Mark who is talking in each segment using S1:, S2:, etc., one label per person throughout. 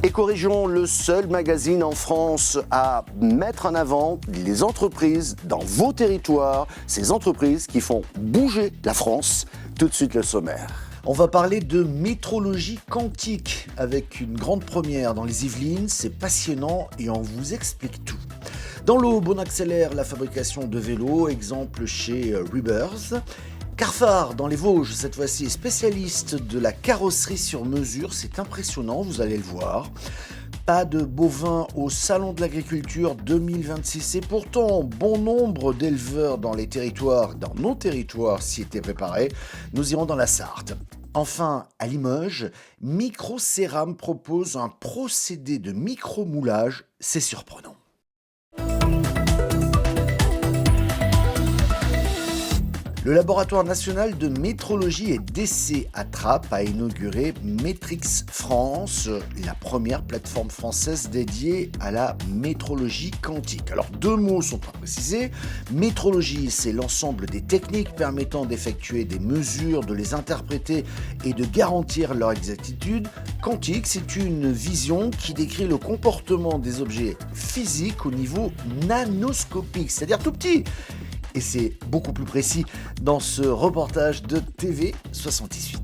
S1: Écorégion, le seul magazine en France à mettre en avant les entreprises dans vos territoires, ces entreprises qui font bouger la France. Tout de suite le sommaire.
S2: On va parler de métrologie quantique avec une grande première dans les Yvelines. C'est passionnant et on vous explique tout. Dans l'Aube, on accélère la fabrication de vélos, exemple chez Rebirth. Carphare dans les Vosges, cette fois-ci, spécialiste de la carrosserie sur mesure. C'est impressionnant, vous allez le voir. Pas de bovins au Salon de l'Agriculture 2026 et pourtant, bon nombre d'éleveurs dans nos territoires s'y étaient préparés. Nous irons dans la Sarthe. Enfin, à Limoges, Microcéram propose un procédé de micromoulage. C'est surprenant. Le laboratoire national de métrologie et d'essais à Trappes a inauguré Metrix France, la première plateforme française dédiée à la métrologie quantique. Alors, deux mots sont à préciser. Métrologie, c'est l'ensemble des techniques permettant d'effectuer des mesures, de les interpréter et de garantir leur exactitude. Quantique, c'est une vision qui décrit le comportement des objets physiques au niveau nanoscopique, c'est-à-dire tout petit. Et c'est beaucoup plus précis dans ce reportage de TV78.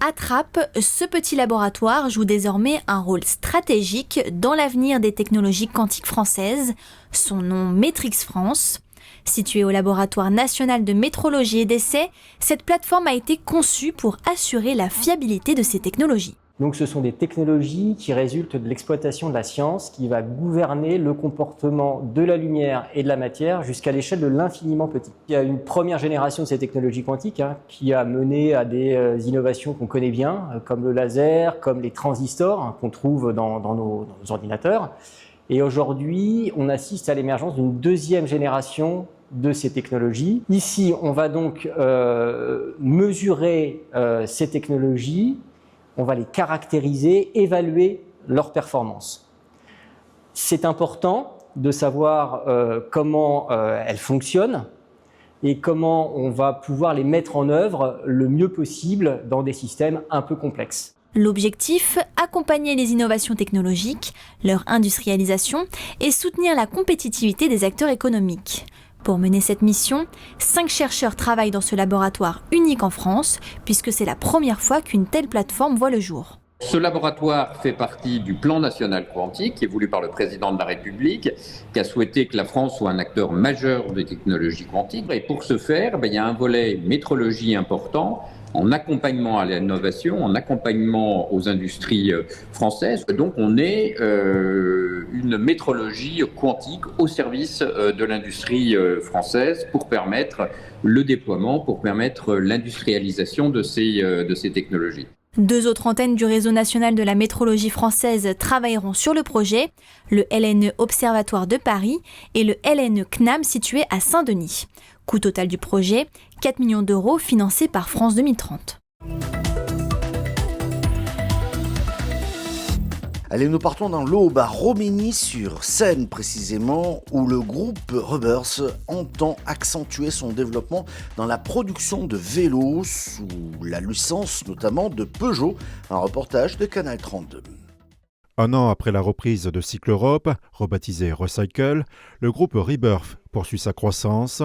S3: À Trappes, ce petit laboratoire joue désormais un rôle stratégique dans l'avenir des technologies quantiques françaises. Son nom Metrix France. Située au laboratoire national de métrologie et d'essais, cette plateforme a été conçue pour assurer la fiabilité de ces technologies.
S4: Donc ce sont des technologies qui résultent de l'exploitation de la science qui va gouverner le comportement de la lumière et de la matière jusqu'à l'échelle de l'infiniment petit. Il y a une première génération de ces technologies quantiques qui a mené à des innovations qu'on connaît bien, comme le laser, comme les transistors qu'on trouve dans nos ordinateurs. Et aujourd'hui, on assiste à l'émergence d'une deuxième génération de ces technologies. Ici, on va donc mesurer ces technologies. On va les caractériser, évaluer leur performance. C'est important de savoir comment elles fonctionnent et comment on va pouvoir les mettre en œuvre le mieux possible dans des systèmes un peu complexes.
S3: L'objectif, accompagner les innovations technologiques, leur industrialisation et soutenir la compétitivité des acteurs économiques. Pour mener cette mission, 5 chercheurs travaillent dans ce laboratoire unique en France, puisque c'est la première fois qu'une telle plateforme voit le jour.
S5: Ce laboratoire fait partie du plan national quantique qui est voulu par le président de la République, qui a souhaité que la France soit un acteur majeur des technologies quantiques. Et pour ce faire, il y a un volet métrologie important, en accompagnement à l'innovation, en accompagnement aux industries françaises. Donc on est une métrologie quantique au service de l'industrie française pour permettre le déploiement, pour permettre l'industrialisation de ces technologies.
S3: 2 autres antennes du réseau national de la métrologie française travailleront sur le projet, le LNE Observatoire de Paris et le LNE CNAM situé à Saint-Denis. Coût total du projet, 4 millions d'euros financés par France 2030.
S2: Allez, nous partons dans l'Aube, à Romilly-sur-Seine précisément, où le groupe Rebirth entend accentuer son développement dans la production de vélos sous la licence notamment de Peugeot. Un reportage de Canal 32.
S6: Un an après la reprise de Cycle Europe, rebaptisé Recycle, le groupe Rebirth poursuit sa croissance.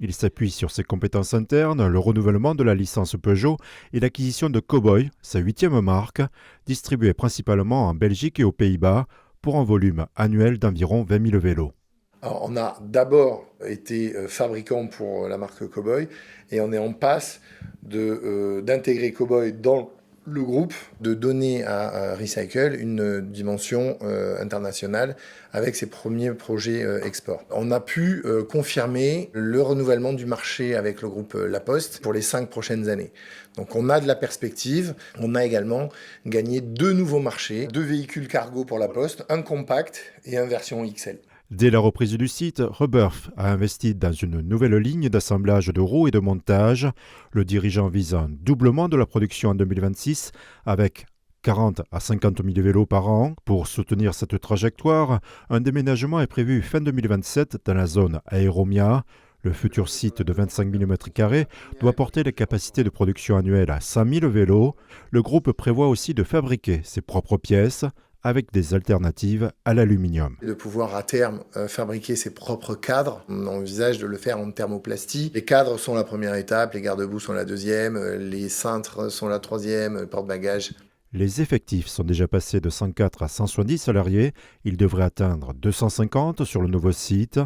S6: Il s'appuie sur ses compétences internes, le renouvellement de la licence Peugeot et l'acquisition de Cowboy, sa 8e marque, distribuée principalement en Belgique et aux Pays-Bas, pour un volume annuel d'environ 20 000 vélos.
S7: Alors, on a d'abord été fabricant pour la marque Cowboy et on est en passe d'intégrer Cowboy dans le groupe, de donner à Recycle une dimension internationale avec ses premiers projets export. On a pu confirmer le renouvellement du marché avec le groupe La Poste pour les 5 prochaines années. Donc on a de la perspective. On a également gagné 2 nouveaux marchés, 2 véhicules cargo pour La Poste, un compact et un version XL.
S6: Dès la reprise du site, Rebirth a investi dans une nouvelle ligne d'assemblage de roues et de montage. Le dirigeant vise un doublement de la production en 2026 avec 40 à 50 000 vélos par an. Pour soutenir cette trajectoire, un déménagement est prévu fin 2027 dans la zone Aéromia. Le futur site de 25 000 m² doit porter les capacités de production annuelles à 100 000 vélos. Le groupe prévoit aussi de fabriquer ses propres pièces avec des alternatives à l'aluminium.
S7: De pouvoir à terme fabriquer ses propres cadres. On envisage de le faire en thermoplastie. Les cadres sont la première étape, les garde-boue sont la deuxième, les cintres sont la troisième, le porte-bagages.
S6: Les effectifs sont déjà passés de 104 à 170 salariés. Ils devraient atteindre 250 sur le nouveau site.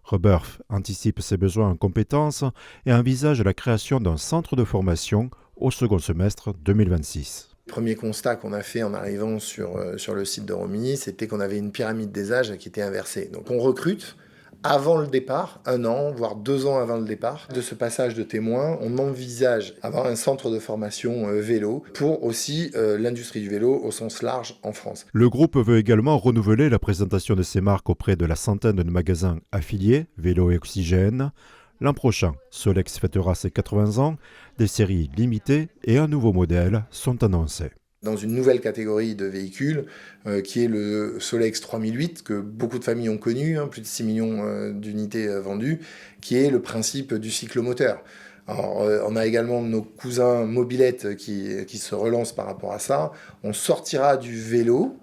S6: Rebirth anticipe ses besoins en compétences et envisage la création d'un centre de formation au second semestre 2026.
S7: Le premier constat qu'on a fait en arrivant sur le site de Romilly, c'était qu'on avait une pyramide des âges qui était inversée. Donc on recrute avant le départ, 1 an, voire 2 ans avant le départ. De ce passage de témoins, on envisage avoir un centre de formation vélo pour aussi l'industrie du vélo au sens large en France.
S6: Le groupe veut également renouveler la présentation de ses marques auprès de la centaine de magasins affiliés, Vélo et Oxygène. L'an prochain, Solex fêtera ses 80 ans, des séries limitées et un nouveau modèle sont annoncés.
S7: Dans une nouvelle catégorie de véhicules, qui est le Solex 3008, que beaucoup de familles ont connu, plus de 6 millions d'unités vendues, qui est le principe du cyclomoteur. Alors, on a également nos cousins mobylettes qui se relancent par rapport à ça. On sortira du vélo,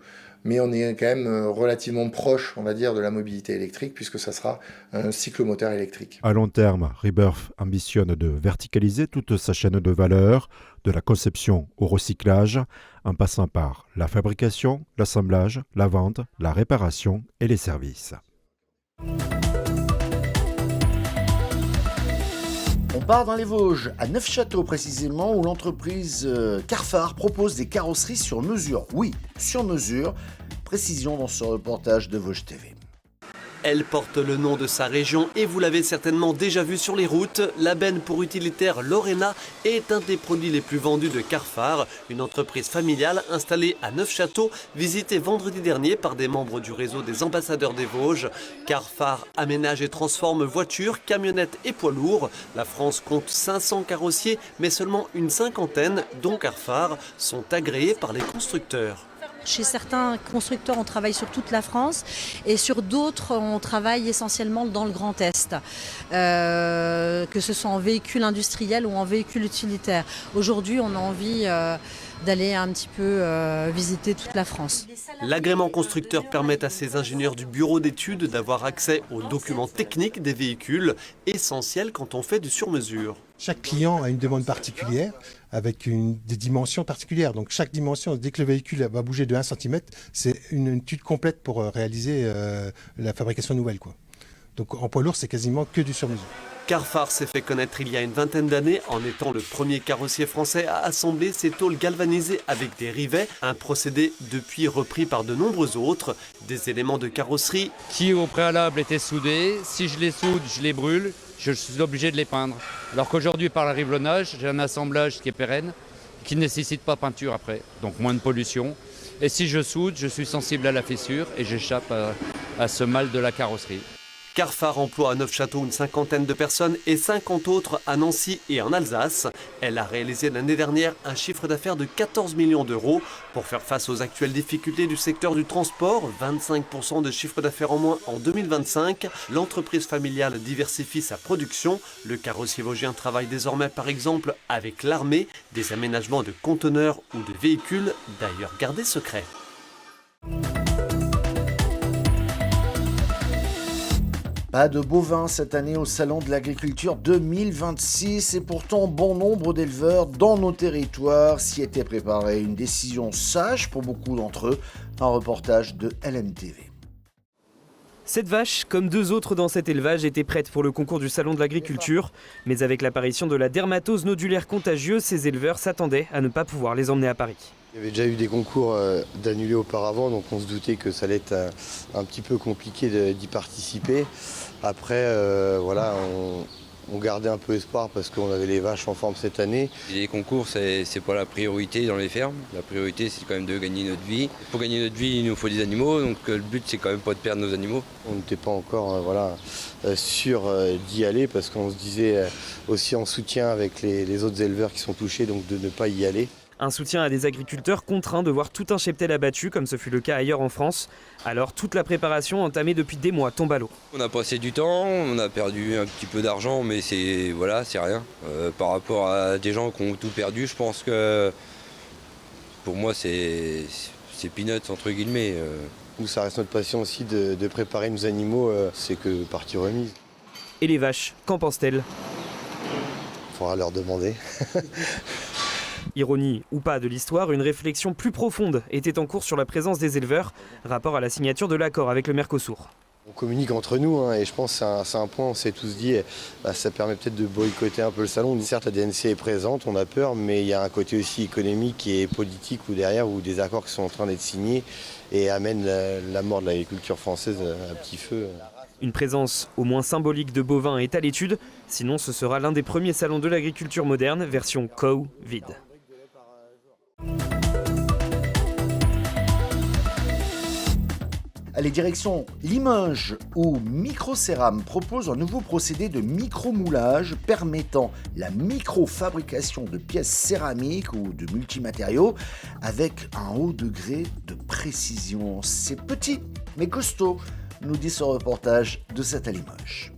S7: mais on est quand même relativement proche, on va dire, de la mobilité électrique, puisque ça sera un cyclomoteur électrique.
S6: À long terme, Rebirth ambitionne de verticaliser toute sa chaîne de valeur, de la conception au recyclage, en passant par la fabrication, l'assemblage, la vente, la réparation et les services.
S2: On part dans les Vosges, à Neufchâteau précisément, où l'entreprise Carphar propose des carrosseries sur mesure. Oui, sur mesure. Précision dans ce reportage de Vosges TV.
S8: Elle porte le nom de sa région et vous l'avez certainement déjà vu sur les routes. La benne pour utilitaire Lorena est un des produits les plus vendus de Carphar, une entreprise familiale installée à Neufchâteau, visitée vendredi dernier par des membres du réseau des ambassadeurs des Vosges. Carphar aménage et transforme voitures, camionnettes et poids lourds. La France compte 500 carrossiers, mais seulement une cinquantaine, dont Carphar, sont agréés par les constructeurs.
S9: Chez certains constructeurs, on travaille sur toute la France et sur d'autres, on travaille essentiellement dans le Grand Est, que ce soit en véhicule industriel ou en véhicule utilitaire. Aujourd'hui, on a envie d'aller un petit peu visiter toute la France.
S8: L'agrément constructeur permet à ces ingénieurs du bureau d'études d'avoir accès aux documents techniques des véhicules, essentiels quand on fait du sur-mesure.
S10: Chaque client a une demande particulière avec des dimensions particulières. Donc chaque dimension, dès que le véhicule va bouger de 1 cm, c'est une étude complète pour réaliser la fabrication nouvelle, quoi. Donc en poids lourd, c'est quasiment que du sur-mesure.
S8: Carphar s'est fait connaître il y a une vingtaine d'années en étant le premier carrossier français à assembler ses tôles galvanisées avec des rivets, un procédé depuis repris par de nombreux autres. Des éléments de carrosserie
S11: qui au préalable étaient soudés, si je les soude, je les brûle, je suis obligé de les peindre. Alors qu'aujourd'hui par le rivelonnage, j'ai un assemblage qui est pérenne, qui ne nécessite pas peinture après, donc moins de pollution. Et si je soude, je suis sensible à la fissure et j'échappe à ce mal de la carrosserie.
S8: Carphar emploie à Neufchâteau une cinquantaine de personnes et 50 autres à Nancy et en Alsace. Elle a réalisé l'année dernière un chiffre d'affaires de 14 millions d'euros. Pour faire face aux actuelles difficultés du secteur du transport, 25% de chiffre d'affaires en moins en 2025, l'entreprise familiale diversifie sa production. Le carrossier vosgien travaille désormais par exemple avec l'armée, des aménagements de conteneurs ou de véhicules, d'ailleurs gardés secrets.
S2: Pas de bovins cette année au Salon de l'Agriculture 2026 et pourtant bon nombre d'éleveurs dans nos territoires s'y étaient préparés. Une décision sage pour beaucoup d'entre eux. Un reportage de LMTV.
S12: Cette vache, comme 2 autres dans cet élevage, était prête pour le concours du Salon de l'Agriculture. Mais avec l'apparition de la dermatose nodulaire contagieuse, ces éleveurs s'attendaient à ne pas pouvoir les emmener à Paris.
S13: Il y avait déjà eu des concours d'annulés auparavant, donc on se doutait que ça allait être un petit peu compliqué d'y participer. Après, voilà, on gardait un peu espoir parce qu'on avait les vaches en forme cette année.
S14: Les concours, c'est pas la priorité dans les fermes. La priorité, c'est quand même de gagner notre vie. Pour gagner notre vie, il nous faut des animaux, donc le but, c'est quand même pas de perdre nos animaux.
S13: On n'était pas encore sûr d'y aller parce qu'on se disait aussi en soutien avec les autres éleveurs qui sont touchés, donc de ne pas y aller.
S12: Un soutien à des agriculteurs contraints de voir tout un cheptel abattu, comme ce fut le cas ailleurs en France. Alors toute la préparation entamée depuis des mois tombe à l'eau.
S14: On a passé du temps, on a perdu un petit peu d'argent, mais c'est rien. Par rapport à des gens qui ont tout perdu, je pense que pour moi c'est peanuts entre guillemets.
S13: Nous, ça reste notre passion aussi de préparer nos animaux, c'est que partie remise.
S12: Et les vaches, qu'en pensent-elles ?
S13: Il faudra leur demander.
S12: Ironie ou pas de l'histoire, une réflexion plus profonde était en cours sur la présence des éleveurs, rapport à la signature de l'accord avec le Mercosur.
S13: On communique entre nous et je pense que c'est un point, on s'est tous dit, ça permet peut-être de boycotter un peu le salon. Certes, la DNC est présente, on a peur, mais il y a un côté aussi économique et politique où derrière, où des accords qui sont en train d'être signés et amènent la mort de l'agriculture française à petit feu.
S12: Une présence au moins symbolique de bovins est à l'étude, sinon ce sera l'un des premiers salons de l'agriculture moderne, version Covid.
S2: Allez, direction Limoges, où Microcéram propose un nouveau procédé de micromoulage permettant la microfabrication de pièces céramiques ou de multimatériaux avec un haut degré de précision. C'est petit mais costaud, nous dit ce reportage de 7 à Limoges.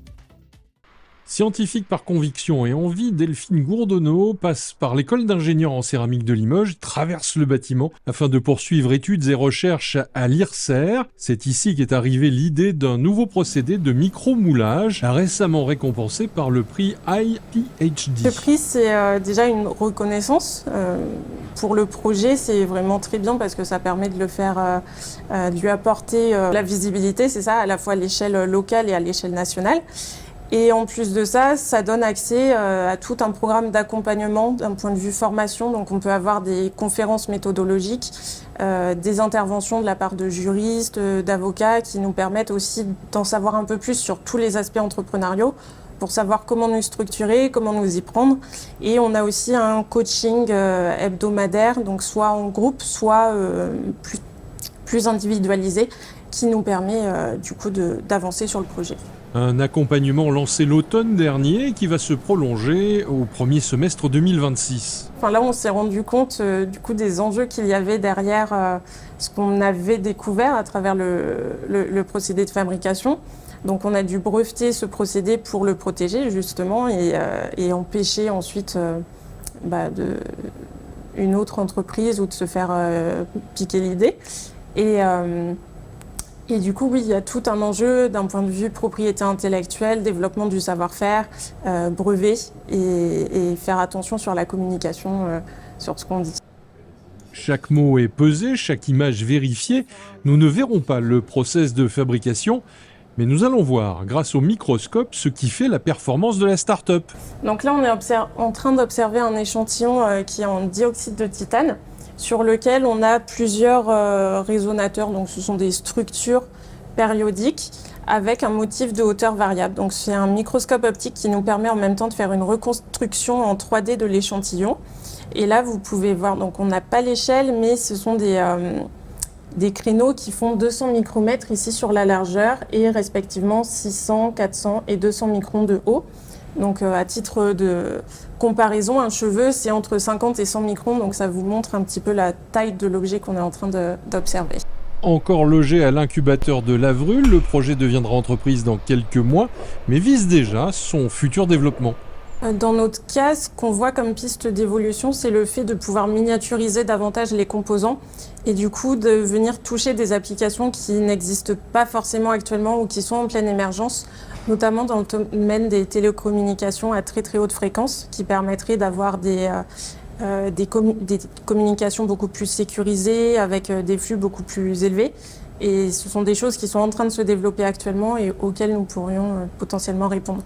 S15: Scientifique par conviction et envie, Delphine Gourdonneau passe par l'école d'ingénieurs en céramique de Limoges, traverse le bâtiment afin de poursuivre études et recherches à l'IRSER. C'est ici qu'est arrivée l'idée d'un nouveau procédé de micromoulage, récemment récompensé par le prix IPHD.
S16: Le prix, c'est déjà une reconnaissance. Pour le projet, c'est vraiment très bien parce que ça permet de le faire, de lui apporter la visibilité, c'est ça, à la fois à l'échelle locale et à l'échelle nationale. Et en plus de ça, ça donne accès à tout un programme d'accompagnement d'un point de vue formation. Donc on peut avoir des conférences méthodologiques, des interventions de la part de juristes, d'avocats qui nous permettent aussi d'en savoir un peu plus sur tous les aspects entrepreneuriaux pour savoir comment nous structurer, comment nous y prendre. Et on a aussi un coaching hebdomadaire, donc soit en groupe, soit plus individualisé, qui nous permet du coup d'avancer sur le projet.
S15: Un accompagnement lancé l'automne dernier qui va se prolonger au premier semestre 2026.
S16: Enfin, là, on s'est rendu compte du coup des enjeux qu'il y avait derrière ce qu'on avait découvert à travers le procédé de fabrication. Donc on a dû breveter ce procédé pour le protéger justement et empêcher ensuite une autre entreprise ou de se faire piquer l'idée. Et du coup, oui, il y a tout un enjeu d'un point de vue propriété intellectuelle, développement du savoir-faire, brevet et faire attention sur la communication, sur ce qu'on dit.
S15: Chaque mot est pesé, chaque image vérifiée. Nous ne verrons pas le process de fabrication, mais nous allons voir, grâce au microscope, ce qui fait la performance de la start-up.
S16: Donc là, on est en train d'observer un échantillon qui est en dioxyde de titane, sur lequel on a plusieurs résonateurs. Donc ce sont des structures périodiques avec un motif de hauteur variable. Donc c'est un microscope optique qui nous permet en même temps de faire une reconstruction en 3D de l'échantillon. Et là, vous pouvez voir, donc on n'a pas l'échelle, mais ce sont des créneaux qui font 200 micromètres ici sur la largeur et respectivement 600, 400 et 200 microns de haut. Donc à titre de comparaison, un cheveu, c'est entre 50 et 100 microns, donc ça vous montre un petit peu la taille de l'objet qu'on est en train d'observer.
S15: Encore logé à l'incubateur de Lavrul, le projet deviendra entreprise dans quelques mois, mais vise déjà son futur développement.
S16: Dans notre cas, ce qu'on voit comme piste d'évolution, c'est le fait de pouvoir miniaturiser davantage les composants et du coup de venir toucher des applications qui n'existent pas forcément actuellement ou qui sont en pleine émergence, notamment dans le domaine des télécommunications à très très haute fréquence, qui permettraient d'avoir des communications beaucoup plus sécurisées, avec des flux beaucoup plus élevés. Et ce sont des choses qui sont en train de se développer actuellement et auxquelles nous pourrions potentiellement répondre.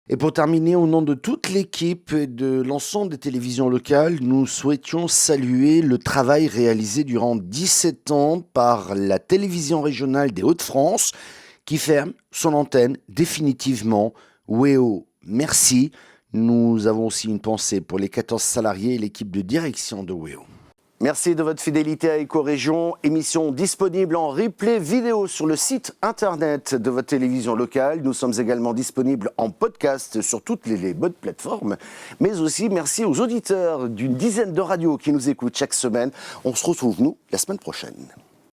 S1: Et pour terminer, au nom de toute l'équipe et de l'ensemble des télévisions locales, nous souhaitions saluer le travail réalisé durant 17 ans par la télévision régionale des Hauts-de-France, qui ferme son antenne définitivement. WEO, merci. Nous avons aussi une pensée pour les 14 salariés et l'équipe de direction de WEO. Merci de votre fidélité à Éco-Région, émission disponible en replay vidéo sur le site internet de votre télévision locale. Nous sommes également disponibles en podcast sur toutes les bonnes plateformes. Mais aussi merci aux auditeurs d'une dizaine de radios qui nous écoutent chaque semaine. On se retrouve, nous, la semaine prochaine.